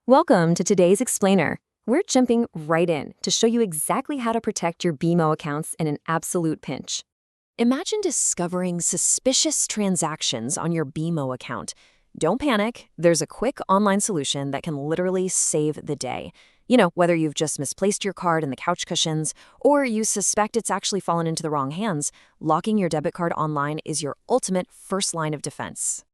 Welcome to today's explainer. We're jumping right in to show you exactly how to protect your BMO accounts in an absolute pinch. Imagine discovering suspicious transactions on your BMO account. Don't panic, there's a quick online solution that can literally save the day. Whether you've just misplaced your card in the couch cushions or you suspect it's actually fallen into the wrong hands, locking your debit card online is your ultimate first line of defense.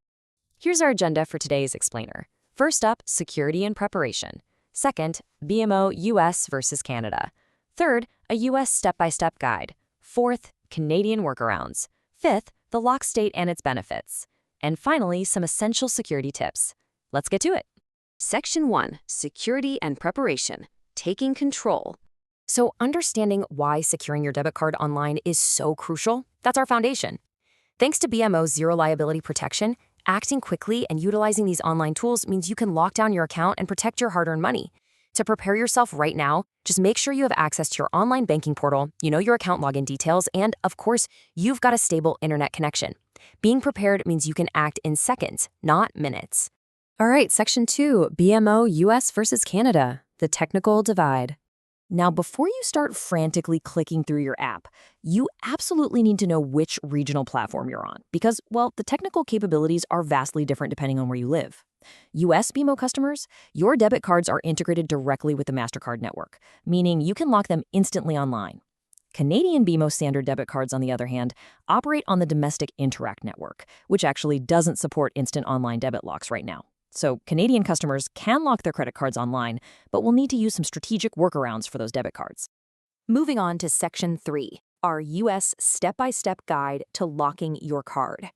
Here's our agenda for today's explainer. First up, security and preparation. Second, BMO US versus Canada. Third, a US step-by-step guide. Fourth, Canadian workarounds. Fifth, the lock state and its benefits. And finally, some essential security tips. Let's get to it. Section 1, Security and Preparation. Taking control. So understanding why securing your debit card online is so crucial, that's our foundation. Thanks to BMO's zero liability protection, acting quickly and utilizing these online tools means you can lock down your account and protect your hard-earned money. To prepare yourself right now, just make sure you have access to your online banking portal, you know your account login details, and, of course, you've got a stable internet connection. Being prepared means you can act in seconds, not minutes. All right, Section 2, BMO US versus Canada, the technical divide. Now, before you start frantically clicking through your app, you absolutely need to know which regional platform you're on because, well, the technical capabilities are vastly different depending on where you live. US BMO customers, your debit cards are integrated directly with the MasterCard network, meaning you can lock them instantly online. Canadian BMO standard debit cards, on the other hand, operate on the domestic Interact network, which actually doesn't support instant online debit locks right now. So Canadian customers can lock their credit cards online, but will need to use some strategic workarounds for those debit cards. Moving on to Section 3, our US step-by-step guide to locking your card.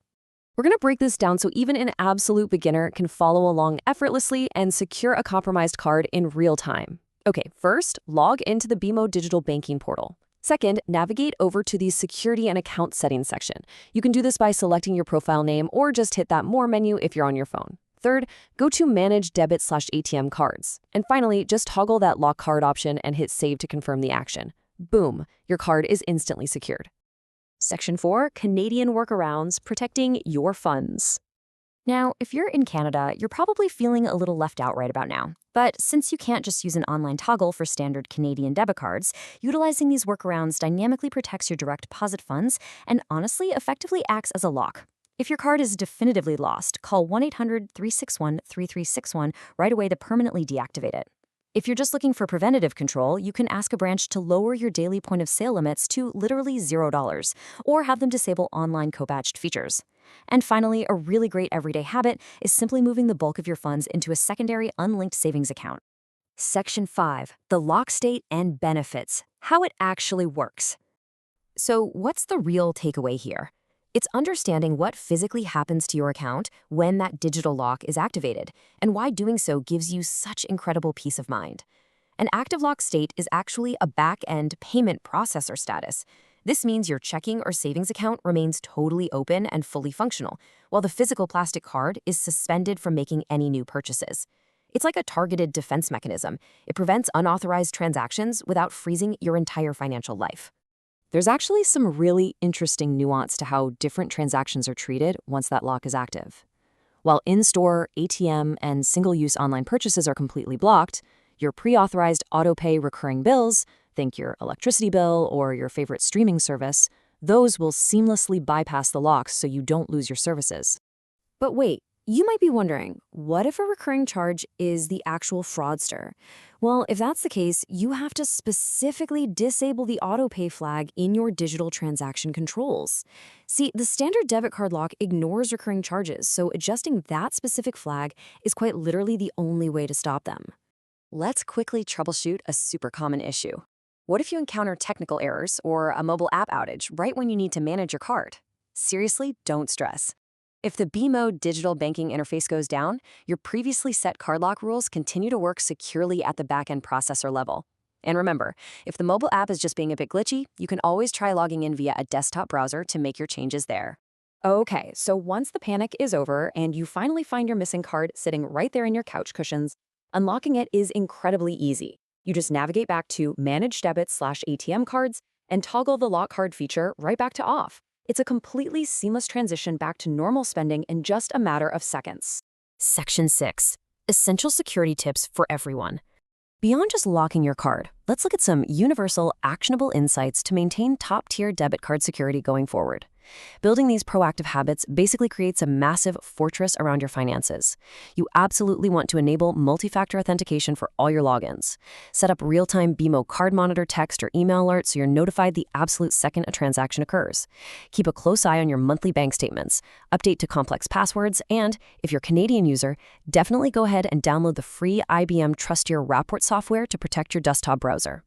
We're going to break this down so even an absolute beginner can follow along effortlessly and secure a compromised card in real time. Okay, first, log into the BMO digital banking portal. Second, navigate over to the Security and Account Settings section. You can do this by selecting your profile name or just hit that More menu if you're on your phone. Third, go to Manage Debit/ATM Cards. And finally, just toggle that lock card option and hit Save to confirm the action. Boom, your card is instantly secured. Section 4, Canadian workarounds, protecting your funds. Now, if you're in Canada, you're probably feeling a little left out right about now. But since you can't just use an online toggle for standard Canadian debit cards, utilizing these workarounds dynamically protects your direct deposit funds and honestly effectively acts as a lock. If your card is definitively lost, call 1-800-361-3361 right away to permanently deactivate it. If you're just looking for preventative control, you can ask a branch to lower your daily point of sale limits to literally $0 or have them disable online co-badged features. And finally, a really great everyday habit is simply moving the bulk of your funds into a secondary unlinked savings account. Section 5, the lock state and benefits, how it actually works. So what's the real takeaway here? It's understanding what physically happens to your account when that digital lock is activated, and why doing so gives you such incredible peace of mind. An active lock state is actually a back-end payment processor status. This means your checking or savings account remains totally open and fully functional, while the physical plastic card is suspended from making any new purchases. It's like a targeted defense mechanism. It prevents unauthorized transactions without freezing your entire financial life. There's actually some really interesting nuance to how different transactions are treated once that lock is active. While in-store, ATM, and single-use online purchases are completely blocked, your pre-authorized auto-pay recurring bills, think your electricity bill or your favorite streaming service, those will seamlessly bypass the locks so you don't lose your services. But wait, you might be wondering, what if a recurring charge is the actual fraudster? Well, if that's the case, you have to specifically disable the autopay flag in your digital transaction controls. See, the standard debit card lock ignores recurring charges, so adjusting that specific flag is quite literally the only way to stop them. Let's quickly troubleshoot a super common issue. What if you encounter technical errors or a mobile app outage right when you need to manage your card? Seriously, don't stress. If the BMO digital banking interface goes down, your previously set card lock rules continue to work securely at the back-end processor level. And remember, if the mobile app is just being a bit glitchy, you can always try logging in via a desktop browser to make your changes there. Okay, so once the panic is over and you finally find your missing card sitting right there in your couch cushions, unlocking it is incredibly easy. You just navigate back to Manage Debit/ATM Cards and toggle the lock card feature right back to off. It's a completely seamless transition back to normal spending in just a matter of seconds. Section 6. Essential security tips for everyone. Beyond just locking your card, let's look at some universal, actionable insights to maintain top-tier debit card security going forward. Building these proactive habits basically creates a massive fortress around your finances. You absolutely want to enable multi-factor authentication for all your logins. Set up real-time BMO card monitor text or email alerts so you're notified the absolute second a transaction occurs. Keep a close eye on your monthly bank statements. Update to complex passwords, and if you're a Canadian user, definitely go ahead and download the free IBM Trust Your Rapport software to protect your desktop browser.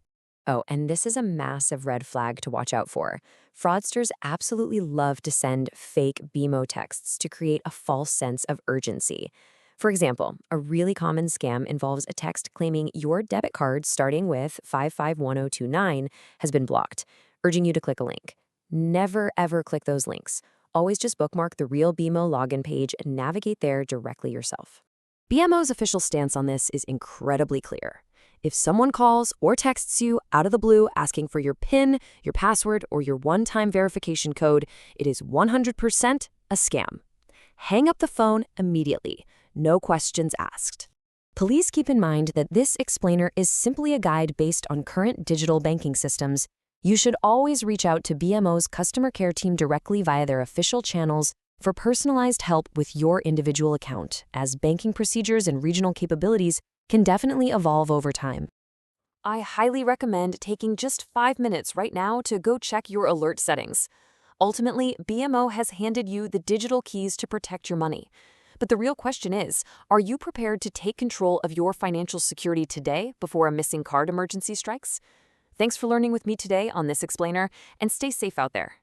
Oh, and this is a massive red flag to watch out for. Fraudsters absolutely love to send fake BMO texts to create a false sense of urgency. For example, a really common scam involves a text claiming your debit card starting with 551029 has been blocked, urging you to click a link. Never ever click those links. Always just bookmark the real BMO login page and navigate there directly yourself. BMO's official stance on this is incredibly clear. If someone calls or texts you out of the blue asking for your PIN, your password, or your one-time verification code, it is 100% a scam. Hang up the phone immediately. No questions asked. Please keep in mind that this explainer is simply a guide based on current digital banking systems. You should always reach out to BMO's customer care team directly via their official channels for personalized help with your individual account, as banking procedures and regional capabilities can definitely evolve over time. I highly recommend taking just 5 minutes right now to go check your alert settings. Ultimately, BMO has handed you the digital keys to protect your money. But the real question is, are you prepared to take control of your financial security today before a missing card emergency strikes? Thanks for learning with me today on this explainer, and stay safe out there.